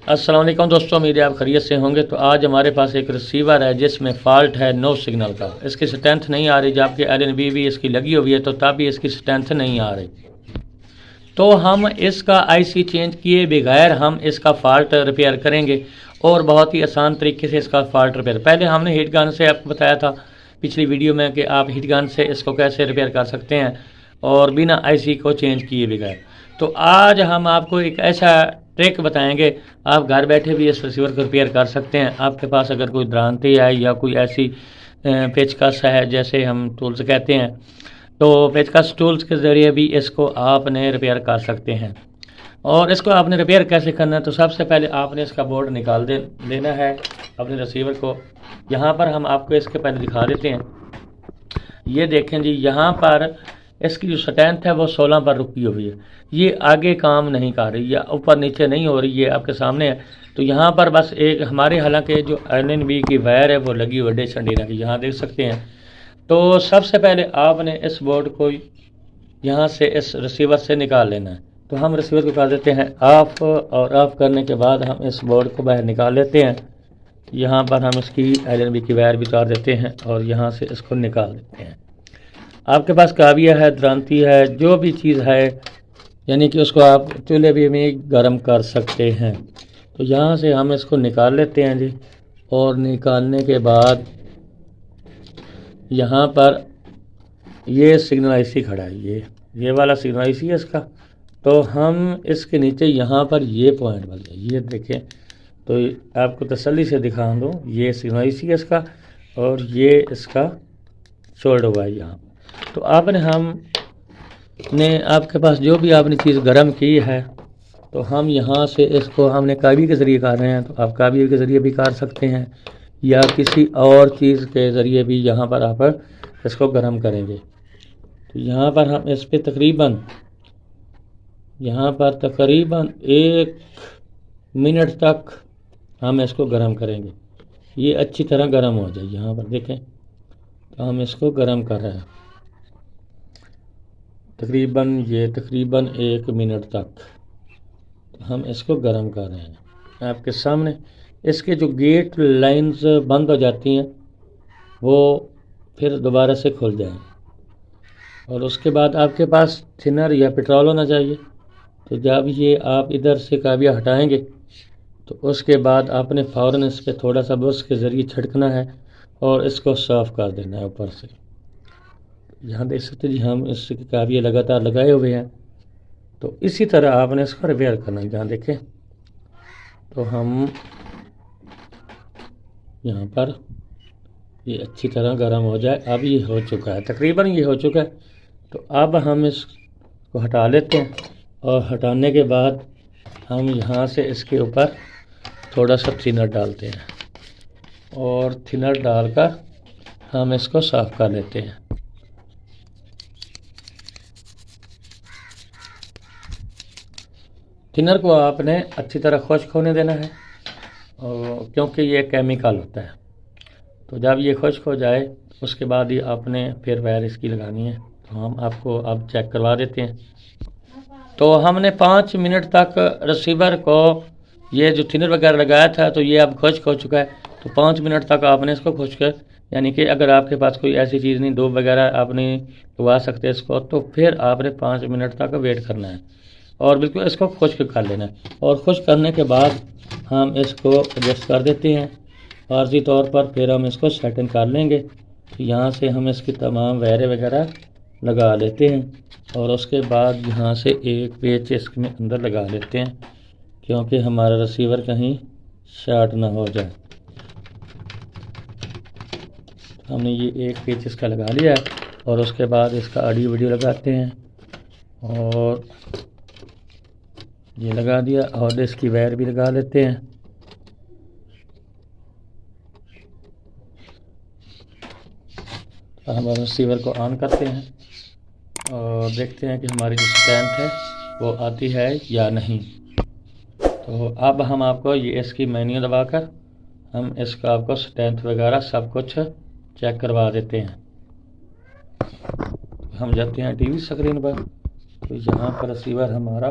अस्सलाम वालेकुम दोस्तों, उम्मीद है आप खैरियत से होंगे। तो आज हमारे पास एक रिसीवर है जिसमें फ़ॉल्ट है नो सिग्नल का। इसकी स्ट्रेंथ नहीं आ रही, जबकि LNB भी इसकी लगी हुई है, तो तब भी इसकी स्ट्रेंथ नहीं आ रही। तो हम इसका IC चेंज किए बगैर हम इसका फ़ॉल्ट रिपेयर करेंगे, और बहुत ही आसान तरीके से इसका फ़ॉल्ट रिपेयर। पहले हमने हीट गन से आपको बताया था पिछली वीडियो में कि आप हीट गन से इसको कैसे रिपेयर कर सकते हैं और बिना IC को चेंज किए बगैर। तो आज हम आपको एक ऐसा ट्रिक बताएंगे, आप घर बैठे भी इस रिसीवर को रिपेयर कर सकते हैं। आपके पास अगर कोई दरांती है या कोई ऐसी पेचकस है, जैसे हम टूल्स कहते हैं, तो पेचकस टूल्स के ज़रिए भी इसको आपने रिपेयर कर सकते हैं। और इसको आपने रिपेयर कैसे करना है, तो सबसे पहले आपने इसका बोर्ड निकाल लेना है अपने रिसीवर को। यहाँ पर हम आपको इसके पहले दिखा देते हैं। ये देखें जी, यहाँ पर इसकी जो स्ट्रेंथ है वो 16 पर रुकी हुई है। ये आगे काम नहीं कर रही, या ऊपर नीचे नहीं हो रही, ये आपके सामने है। तो यहाँ पर बस एक हमारे हालांकि जो LNB की वायर है वो लगी हुई है डेशंडीना की, यहाँ देख सकते हैं। तो सबसे पहले आपने इस बोर्ड को यहाँ से इस रिसीवर से निकाल लेना है। तो हम रिसीवर को कर देते हैं ऑफ, और ऑफ करने के बाद हम इस बोर्ड को बाहर निकाल लेते हैं। यहाँ पर हम इसकी LNB की वायर भी उतार देते हैं और यहाँ से इसको निकाल देते हैं। आपके पास काबिया है, दरांती है, जो भी चीज़ है, यानी कि उसको आप चूल्हे भी में गर्म कर सकते हैं। तो यहाँ से हम इसको निकाल लेते हैं जी। और निकालने के बाद यहाँ पर ये सिग्नल IC खड़ा है, ये वाला सिग्नल IC है इसका। तो हम इसके नीचे यहाँ पर ये पॉइंट बन जाए, ये देखें, तो आपको तसल्ली से दिखा दूँ, ये सिग्नल IC है इसका, और ये इसका शोल्डर हुआ है यहाँ। तो आपने आपके पास जो भी आपने चीज़ गर्म की है, तो हम यहाँ से इसको हमने काबी के ज़रिए कर रहे हैं, तो आप काबी के ज़रिए भी कर सकते हैं, या किसी और चीज़ के ज़रिए भी यहाँ पर आप इसको गर्म करेंगे। तो यहाँ पर हम इस पर तकरीबन 1 मिनट तक हम इसको गर्म करेंगे। ये अच्छी तरह गर्म हो जाए, यहाँ पर देखें, तो हम इसको गर्म कर रहे हैं तकरीबन 1 मिनट तक हम इसको गर्म कर रहे हैं। आपके सामने इसके जो गेट लाइंस बंद हो जाती हैं वो फिर दोबारा से खुल जाएं, और उसके बाद आपके पास थिनर या पेट्रोल होना चाहिए। तो जब ये आप इधर से काबिया हटाएंगे, तो उसके बाद आपने फ़ौरन इस पर थोड़ा सा ब्रश के ज़रिए छिड़कना है और इसको साफ़ कर देना है ऊपर से। यहाँ देख सकते जी, हम इसके काबिया लगातार लगाए हुए हैं। तो इसी तरह आपने इसको रिपेयर करना है। जहाँ देखें, तो हम यहाँ पर ये अच्छी तरह गर्म हो जाए। अब ये हो चुका है, तकरीबन ये हो चुका है। तो अब हम इसको हटा लेते हैं, और हटाने के बाद हम यहाँ से इसके ऊपर थोड़ा सा थिनर डालते हैं, और थिनर डालकर हम इसको साफ़ कर लेते हैं। थिनर को आपने अच्छी तरह खुश्क होने देना है, और क्योंकि ये केमिकल होता है। तो जब ये खुश्क हो जाए, उसके बाद ही आपने फिर वायर इसकी लगानी है। तो हम आपको अब चेक करवा देते हैं। तो हमने 5 मिनट तक रिसीवर को ये जो थिनर वगैरह लगाया था, तो ये अब खुश्क हो चुका है। तो 5 मिनट तक आपने इसको खुश्क, यानी कि अगर आपके पास कोई ऐसी चीज़ नहीं, डोब वगैरह आपने लगवा सकते हैं इसको, तो फिर आपने 5 मिनट तक वेट करना है और बिल्कुल इसको खुश्क कर लेना है। और खुश्क करने के बाद हम इसको एडजस्ट कर देते हैं आर्जी तौर पर, फिर हम इसको सेटिंग कर लेंगे। तो यहाँ से हम इसकी तमाम वायरें वगैरह लगा लेते हैं, और उसके बाद यहाँ से एक पेच इसमें अंदर लगा लेते हैं, क्योंकि हमारा रिसीवर कहीं शॉर्ट ना हो जाए। हमने ये एक पेच इसका लगा लिया है, और उसके बाद इसका ऑडियो वीडियो लगाते हैं, और ये लगा दिया, और इसकी वायर भी लगा लेते हैं। हम रिसीवर को ऑन करते हैं और देखते हैं कि हमारी जो स्ट्रेंथ है वो आती है या नहीं। तो अब हम आपको ये इसकी मेन्यू दबाकर हम इसका आपको स्ट्रेंथ वगैरह सब कुछ चेक करवा देते हैं। हम जाते हैं टीवी स्क्रीन पर, तो यहाँ पर रिसीवर हमारा